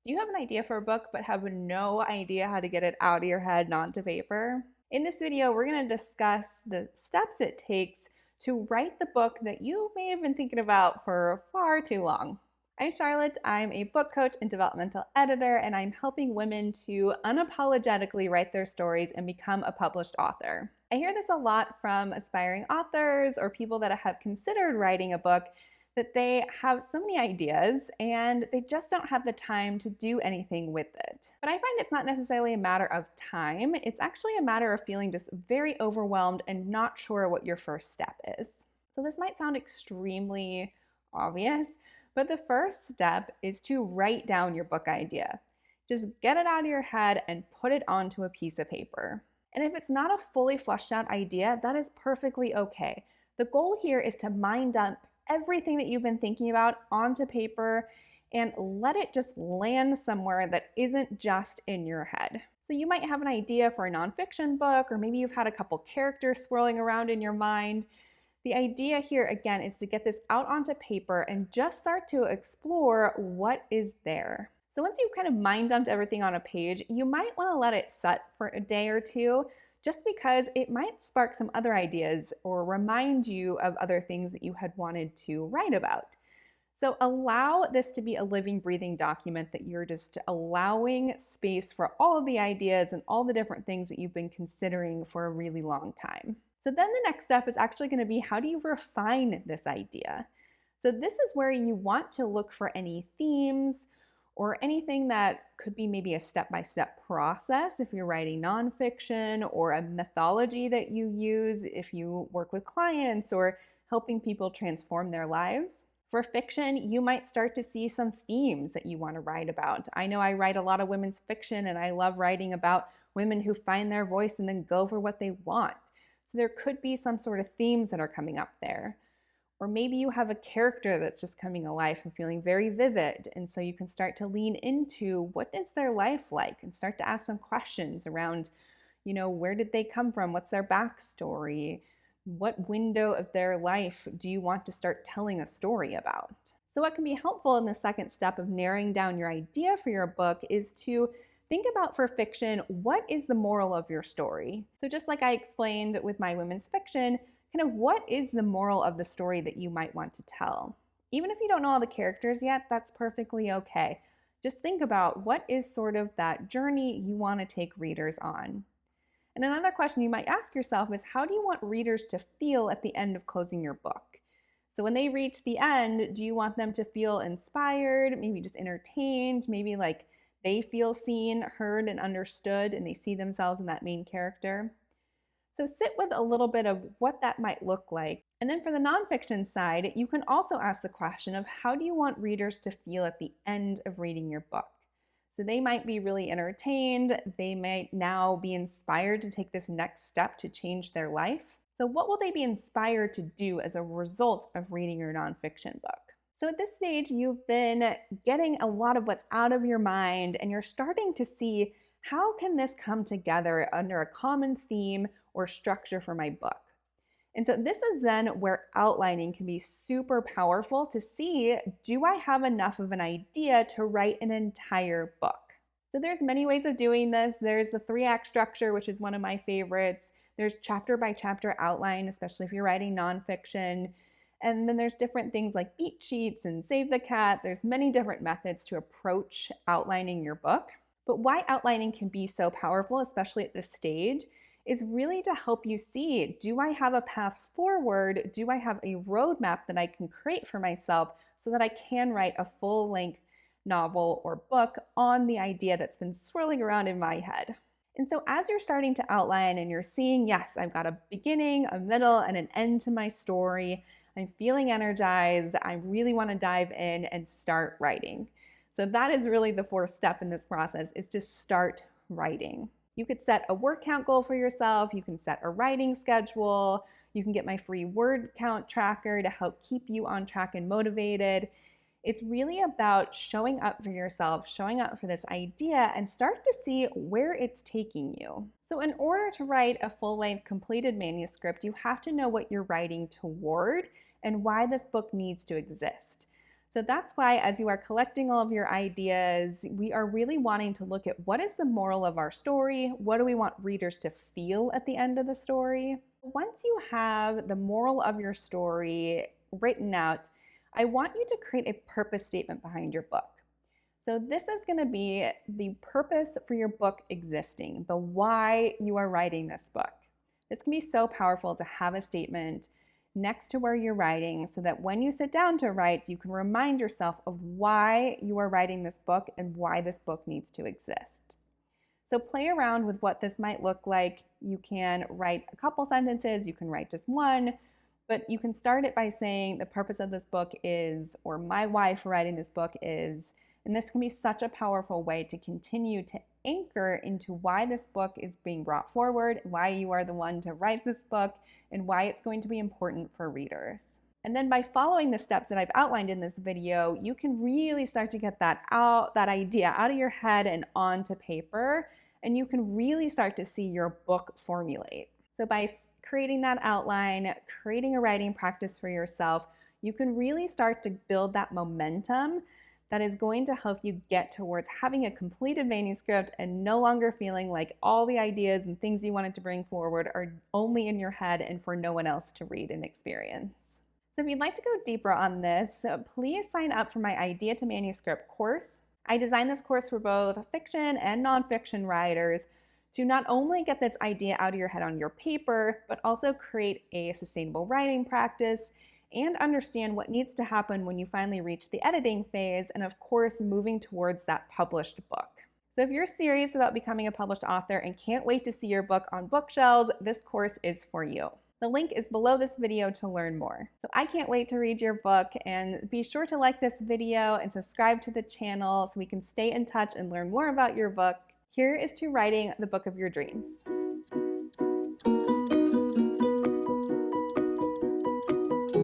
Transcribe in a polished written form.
Do you have an idea for a book but have no idea how to get it out of your head and onto paper? In this video, we're going to discuss the steps it takes to write the book that you may have been thinking about for far too long. I'm Charlotte. I'm a book coach and developmental editor, and I'm helping women to unapologetically write their stories and become a published author. I hear this a lot from aspiring authors or people that have considered writing a book, that they have so many ideas and they just don't have the time to do anything with it. But I find it's not necessarily a matter of time. It's actually a matter of feeling just very overwhelmed and not sure what your first step is. So this might sound extremely obvious, but the first step is to write down your book idea. Just get it out of your head and put it onto a piece of paper. And if it's not a fully fleshed out idea, that is perfectly okay. The goal here is to mind dump everything that you've been thinking about onto paper and let it just land somewhere that isn't just in your head. So you might have an idea for a nonfiction book, or maybe you've had a couple characters swirling around in your mind. The idea here, again, is to get this out onto paper and just start to explore what is there. So once you've kind of mind dumped everything on a page, you might want to let it set for a day or two, just because it might spark some other ideas or remind you of other things that you had wanted to write about. So allow this to be a living, breathing document that you're just allowing space for all of the ideas and all the different things that you've been considering for a really long time. So then the next step is actually going to be, how do you refine this idea? So this is where you want to look for any themes or anything that could be maybe a step-by-step process if you're writing nonfiction, or a methodology that you use if you work with clients or helping people transform their lives. For fiction, you might start to see some themes that you want to write about. I know I write a lot of women's fiction, and I love writing about women who find their voice and then go for what they want. So there could be some sort of themes that are coming up there. Or maybe you have a character that's just coming alive and feeling very vivid, and so you can start to lean into what is their life like and start to ask some questions around, where did they come from? What's their backstory? What window of their life do you want to start telling a story about? So what can be helpful in the second step of narrowing down your idea for your book is to think about, for fiction, what is the moral of your story? So just like I explained with my women's fiction, kind of what is the moral of the story that you might want to tell? Even if you don't know all the characters yet, that's perfectly okay. Just think about what is sort of that journey you want to take readers on. And another question you might ask yourself is, how do you want readers to feel at the end of closing your book? So when they reach the end, do you want them to feel inspired, maybe just entertained, maybe like they feel seen, heard, and understood, and they see themselves in that main character? So sit with a little bit of what that might look like. And then for the nonfiction side, you can also ask the question of, how do you want readers to feel at the end of reading your book? So they might be really entertained. They might now be inspired to take this next step to change their life. So what will they be inspired to do as a result of reading your nonfiction book? So at this stage, you've been getting a lot of what's out of your mind, and you're starting to see, how can this come together under a common theme or structure for my book? And so this is then where outlining can be super powerful to see, do I have enough of an idea to write an entire book? So there's many ways of doing this. There's the 3-act structure, which is one of my favorites. There's chapter by chapter outline, especially if you're writing nonfiction. And then there's different things like beat sheets and save the cat. There's many different methods to approach outlining your book. But why outlining can be so powerful, especially at this stage, is really to help you see, do I have a path forward? Do I have a roadmap that I can create for myself so that I can write a full-length novel or book on the idea that's been swirling around in my head? And so as you're starting to outline and you're seeing, yes, I've got a beginning, a middle, and an end to my story, I'm feeling energized, I really want to dive in and start writing. So that is really the fourth step in this process, is to start writing. You could set a word count goal for yourself. You can set a writing schedule. You can get my free word count tracker to help keep you on track and motivated. It's really about showing up for yourself, showing up for this idea, and start to see where it's taking you. So in order to write a full-length completed manuscript, you have to know what you're writing toward and why this book needs to exist. So that's why as you are collecting all of your ideas, we are really wanting to look at what is the moral of our story? What do we want readers to feel at the end of the story? Once you have the moral of your story written out, I want you to create a purpose statement behind your book. So this is going to be the purpose for your book existing, the why you are writing this book. This can be so powerful to have a statement next to where you're writing so that when you sit down to write, you can remind yourself of why you are writing this book and why this book needs to exist. So play around with what this might look like. You can write a couple sentences, you can write just one, but you can start it by saying the purpose of this book is, or my why for writing this book is, and this can be such a powerful way to continue to anchor into why this book is being brought forward, why you are the one to write this book, and why it's going to be important for readers. And then by following the steps that I've outlined in this video, you can really start to get that idea out of your head and onto paper, and you can really start to see your book formulate. So by creating that outline, creating a writing practice for yourself, you can really start to build that momentum that is going to help you get towards having a completed manuscript and no longer feeling like all the ideas and things you wanted to bring forward are only in your head and for no one else to read and experience. So if you'd like to go deeper on this, please sign up for my Idea to Manuscript course. I designed this course for both fiction and nonfiction writers to not only get this idea out of your head on your paper, but also create a sustainable writing practice and understand what needs to happen when you finally reach the editing phase, and of course, moving towards that published book. So if you're serious about becoming a published author and can't wait to see your book on bookshelves, this course is for you. The link is below this video to learn more. So I can't wait to read your book, and be sure to like this video and subscribe to the channel so we can stay in touch and learn more about your book. Here is to writing the book of your dreams.